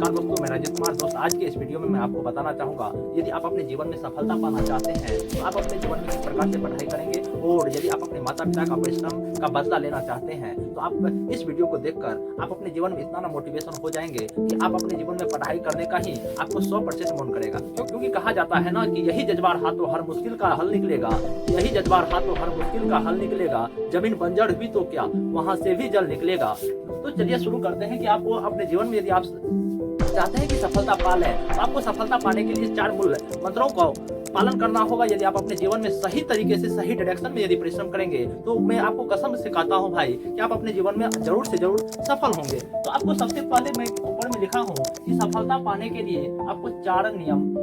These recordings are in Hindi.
नमस्कार दोस्तों, मैं रजत कुमार। दोस्त आज के इस वीडियो में मैं आपको बताना चाहूँगा, यदि आप अपने जीवन में सफलता पाना चाहते हैं तो आप अपने जीवन में किस प्रकार से पढ़ाई करेंगे, और यदि आप अपने माता पिता का परिश्रम का बदला लेना चाहते हैं तो आप इस वीडियो को देखकर आप अपने जीवन में इतना ना मोटिवेशन हो जाएंगे कि आप अपने जीवन में पढ़ाई करने का ही आपको 100% मन करेगा। क्योंकि कहा जाता है ना कि यही जज्बा रहा तो हर मुश्किल का हल निकलेगा, यही जज्बा रहा तो हर मुश्किल का हल निकलेगा, जमीन बंजर हुई तो क्या वहाँ से भी जल निकलेगा। तो चलिए शुरू करते हैं कि आपको अपने जीवन में यदि आप चाहते हैं कि सफलता पा लें तो आपको सफलता पाने के लिए 4 मूल मंत्रों को पालन करना होगा। यदि आप अपने जीवन में सही तरीके से सही डायरेक्शन में यदि परिश्रम करेंगे तो मैं आपको कसम से कहता हूं भाई कि आप अपने जीवन में जरूर से जरूर सफल होंगे। तो आपको सबसे पहले मैं ऊपर में लिखा हूं कि सफलता पाने के लिए आपको 4 नियम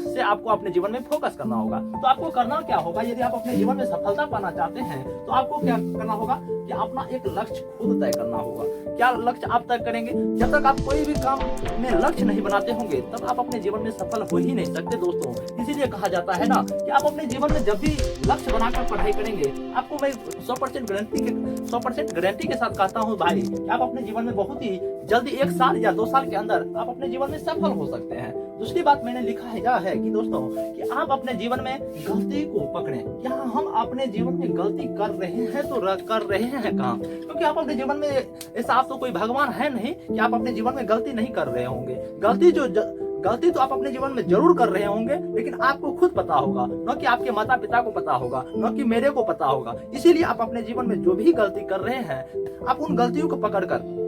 से आपको अपने जीवन में फोकस करना होगा। तो आपको करना क्या होगा, यदि आप अपने जीवन में सफलता पाना चाहते हैं तो आपको क्या करना होगा कि अपना एक लक्ष्य खुद तय करना होगा। क्या लक्ष्य आप तय करेंगे? जब तक आप कोई भी काम में लक्ष्य नहीं बनाते होंगे तब आप अपने जीवन में सफल हो ही नहीं सकते दोस्तों। इसीलिए कहा जाता है ना कि आप अपने जीवन में जब भी लक्ष्य बनाकर पढ़ाई करेंगे, आपको मैं 100% गारंटी के साथ कहता हूँ भाई कि आप अपने जीवन में बहुत ही जल्दी 1 साल या 2 साल के अंदर आप अपने जीवन में सफल हो सकते हैं। दूसरी बात मैंने लिखा है यह है कि दोस्तों कि आप अपने जीवन में गलती को पकड़ें। क्या हम अपने जीवन में गलती कर रहे हैं तो कर रहे हैं कहाँ? क्योंकि आप अपने जीवन में ऐसा आप तो कोई भगवान है नहीं कि आप अपने जीवन में गलती नहीं कर रहे होंगे। गलती तो आप अपने जीवन में जरूर कर रहे होंगे, लेकिन आपको खुद पता होगा, न कि आपके माता पिता को पता होगा, न कि मेरे को पता होगा। इसीलिए आप अपने जीवन में जो भी गलती कर रहे हैं आप उन गलतियों को पकड़कर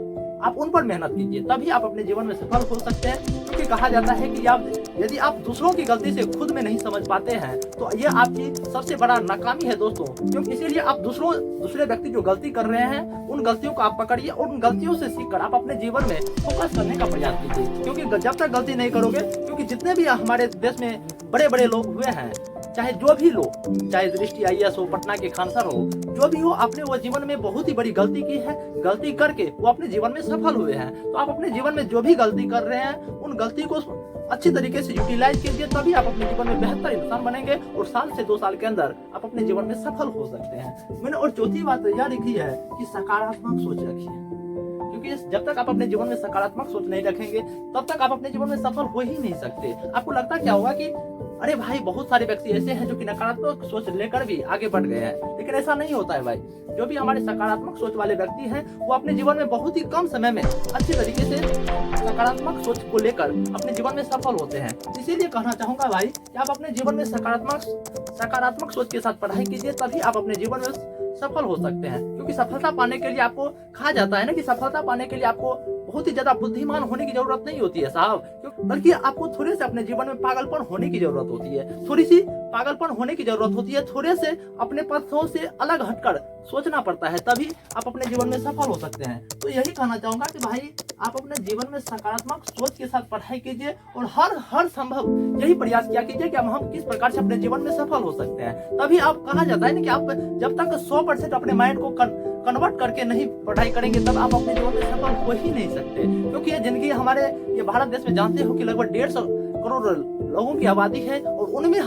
आप उन पर मेहनत कीजिए, तभी आप अपने जीवन में सफल हो सकते हैं। क्योंकि कहा जाता है कि यदि आप दूसरों की गलती से खुद में नहीं समझ पाते हैं तो ये आपकी सबसे बड़ा नाकामी है दोस्तों। क्योंकि इसीलिए आप दूसरे व्यक्ति जो गलती कर रहे हैं उन गलतियों को आप पकड़िए और उन गलतियों से सीखकर आप अपने जीवन में फोकस करने का प्रयास कीजिए। क्योंकि जब तक गलती नहीं करोगे, क्योंकि जितने भी हमारे देश में बड़े बड़े लोग हुए हैं, चाहे जो भी लो, चाहे दृष्टि IAS हो, पटना के खान सर हो, जो भी हो, आपने वो जीवन में बहुत ही बड़ी गलती की है। गलती करके वो अपने जीवन में सफल हुए हैं। तो आप अपने जीवन में जो भी गलती कर रहे हैं उन गलती को अच्छी तरीके से यूटिलाइज कीजिए, तभी आप अपने जीवन में बेहतर इंसान बनेंगे और 1 साल से 2 साल के अंदर आप अपने जीवन में सफल हो सकते हैं। मैंने और चौथी बात यह लिखी है कि सकारात्मक सोच रखिए। क्योंकि जब तक आप अपने जीवन में सकारात्मक सोच नहीं रखेंगे तब तक आप अपने जीवन में सफल हो ही नहीं सकते। आपको लगता क्या होगा कि अरे भाई बहुत सारे व्यक्ति ऐसे हैं जो कि नकारात्मक सोच लेकर भी आगे बढ़ गए हैं, लेकिन ऐसा नहीं होता है भाई। जो भी हमारे सकारात्मक सोच वाले व्यक्ति हैं वो अपने जीवन में बहुत ही कम समय में अच्छी तरीके से सकारात्मक सोच को लेकर अपने जीवन में सफल होते हैं। इसीलिए कहना चाहूंगा भाई कि आप अपने जीवन में सकारात्मक सोच के साथ पढ़ाई कीजिए, तभी आप अपने जीवन में सफल हो सकते हैं। क्योंकि सफलता पाने के लिए आपको कहा जाता है ना कि सफलता पाने के लिए आपको बहुत ही ज्यादा बुद्धिमान होने की जरूरत नहीं होती है साहब, बल्कि आपको थोड़े से अपने जीवन में पागलपन होने की जरूरत होती है। थोड़ी सी पागलपन होने की जरूरत होती है, थोड़े से अपने पथों से अलग हटकर सोचना पड़ता है, तभी आप अपने जीवन में सफल हो सकते हैं। तो यही कहना चाहूंगा कि भाई आप अपने जीवन में सकारात्मक सोच के साथ पढ़ाई कीजिए और हर संभव यही प्रयास किया कीजिए कि हम किस प्रकार से अपने जीवन में सफल हो सकते हैं। तभी आप कहा जाता है ना कि आप जब तक 100% अपने माइंड को कन्वर्ट करके नहीं पढ़ाई करेंगे तब आप अपने जीवन में सफल हो ही नहीं सकते। क्योंकि ये जिंदगी हमारे ये भारत देश में जानते हो कि लगभग 150 करोड़ लोगों की आबादी है और उनमें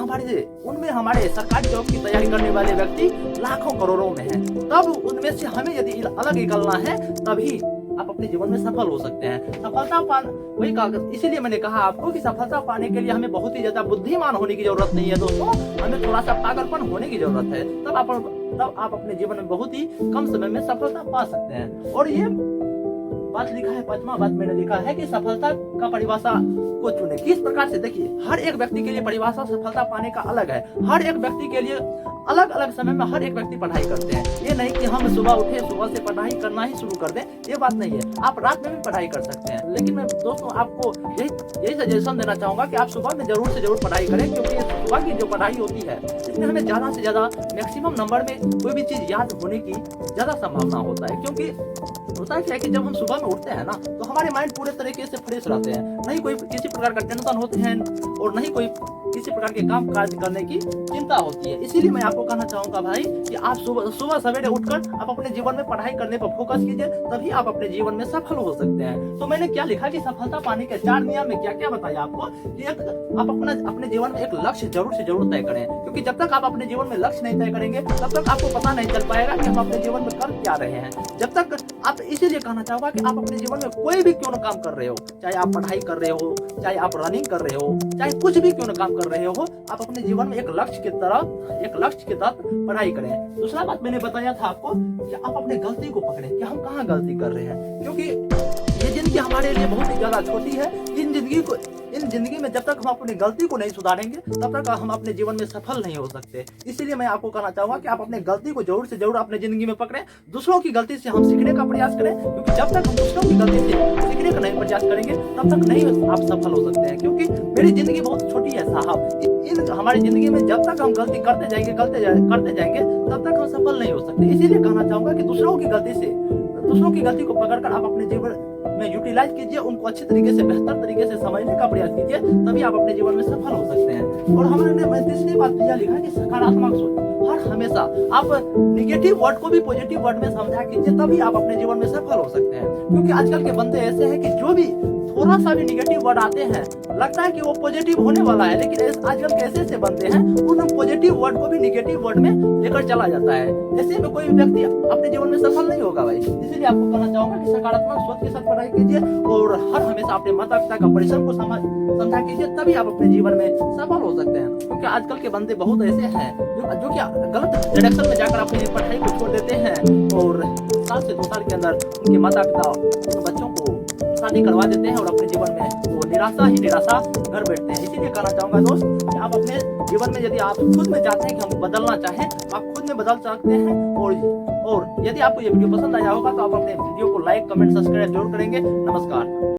हमारे सरकारी जॉब की तैयारी करने वाले व्यक्ति लाखों करोड़ों में हैं। तब उनमें से हमें यदि अलग निकलना है तभी आप अपने जीवन में सफल हो सकते हैं। सफलता वही कहा, इसीलिए मैंने कहा आपको कि सफलता पाने के लिए हमें बहुत ही ज्यादा बुद्धिमान होने की जरूरत नहीं है दोस्तों, हमें थोड़ा सा पागलपन होने की जरूरत है। तब आप अपने जीवन में बहुत ही कम समय में सफलता पा सकते हैं। और ये बात लिखा है, 5वां बात मैंने लिखा है कि सफलता का परिभाषा को चुने। किस प्रकार से? देखिए, हर एक व्यक्ति के लिए परिभाषा सफलता पाने का अलग है। हर एक व्यक्ति के लिए अलग अलग समय में हर एक व्यक्ति पढ़ाई करते हैं। ये नहीं कि हम सुबह उठे सुबह से पढ़ाई करना ही शुरू कर दें, ये बात नहीं है। आप रात में भी पढ़ाई कर सकते हैं, लेकिन मैं दोस्तों आपको यही सजेशन देना चाहूंगा कि आप सुबह में जरूर से जरूर पढ़ाई करें। क्योंकि सुबह की जो पढ़ाई होती है इसमें हमें ज्यादा से ज्यादा मैक्सिमम नंबर में कोई भी चीज याद होने की ज्यादा संभावना होता है। क्योंकि होता क्या है कि जब हम सुबह में उठते हैं ना तो हमारे माइंड पूरे तरीके से फ्रेश रहते हैं, नहीं कोई किसी प्रकार का टेंशन होते हैं और नहीं कोई किसी प्रकार के काम काज करने की चिंता होती है। इसीलिए मैं आपको कहना चाहूंगा भाई कि आप सुबह सवेरे उठकर आप अपने जीवन में पढ़ाई करने पर फोकस कीजिए, तभी आप अपने जीवन में सफल हो सकते हैं। तो मैंने क्या लिखा कि सफलता पाने के 4 नियम में क्या क्या बताया आपको कि आप अपने जीवन में एक लक्ष्य जरूर से जरूर तय करें। क्योंकि जब तक आप अपने जीवन में लक्ष्य नहीं तय करेंगे तब तक आपको पता नहीं चल पाएगा कि हम अपने जीवन में कर क्या रहे हैं। जब तक आप इसीलिए कहना चाहूँगा कि आप अपने जीवन में कोई भी क्यों ना काम कर रहे हो, चाहे आप पढ़ाई कर रहे हो, चाहे आप रनिंग कर रहे हो, चाहे कुछ भी क्यों ना काम कर रहे हो, आप अपने जीवन में एक लक्ष्य के तहत पढ़ाई करें। दूसरा बात मैंने बताया था आपको कि आप अपने गलती को पकड़ें कि हम कहाँ गलती कर रहे हैं, क्योंकि ये जिंदगी हमारे लिए बहुत ही ज्यादा छोटी है। इन जिंदगी में जब तक हम अपनी गलती को नहीं सुधारेंगे तब तक हम अपने जीवन में सफल नहीं हो सकते। इसीलिए मैं आपको कहना चाहूंगा कि आप अपने गलती को जरूर से जरूर अपने जिंदगी में पकड़ें। दूसरों की गलती से हम सीखने का प्रयास करें, क्योंकि जब तक हम दूसरों की गलती से सीखने का नहीं प्रयास करेंगे तब तक नहीं आप सफल हो सकते हैं। क्योंकि मेरी जिंदगी बहुत छोटी है साहब, इन हमारी जिंदगी में जब तक हम गलती करते जाएंगे तब तक हम सफल नहीं हो सकते। इसीलिए कहना चाहूंगा कि दूसरों की गलती को पकड़कर आप अपने जीवन में यूटिलाइज कीजिए, उनको अच्छे तरीके से बेहतर तरीके से समझने का प्रयास कीजिए, तभी आप अपने जीवन में सफल हो सकते हैं। और हमने तीसरी बात यह लिखा कि सकारात्मक सोच। हर हमेशा आप निगेटिव वर्ड को भी पॉजिटिव वर्ड में समझा कीजिए, तभी आप अपने जीवन में सफल हो सकते हैं। क्योंकि आजकल के बंदे ऐसे हैं कि जो भी थोड़ा सा भी निगेटिव वर्ड आते हैं लगता है कि वो पॉजिटिव होने वाला है, लेकिन आजकल के ऐसे बंदे हैं उन पॉजिटिव वर्ड को भी निगेटिव वर्ड में लेकर चला जाता है। ऐसे में कोई व्यक्ति अपने जीवन में सफल नहीं होगा भाई। इसीलिए आपको कहना चाहूंगा कि सकारात्मक सोच के साथ पढ़ाई कीजिए और हर हमेशा अपने माता पिता का परिश्रम को समझा कीजिए, तभी आप अपने जीवन में सफल हो सकते हैं। क्योंकि आजकल के बंदे बहुत ऐसे हैं जो कि गलत डायरेक्शन में जाकर अपनी पढ़ाई को छोड़ देते हैं और 1 साल से 2 साल के अंदर उनके माता पिता उन बच्चों को शादी करवा देते हैं और अपने जीवन में वो निराशा घर बैठते हैं। इसीलिए कहना चाहूंगा दोस्त कि आप अपने जीवन में यदि आप खुद में चाहते हैं कि हम बदलना चाहें तो आप खुद में बदल सकते हैं। और यदि आपको ये वीडियो पसंद आया होगा तो आप अपने वीडियो को लाइक कमेंट सब्सक्राइब जरूर करेंगे। नमस्कार।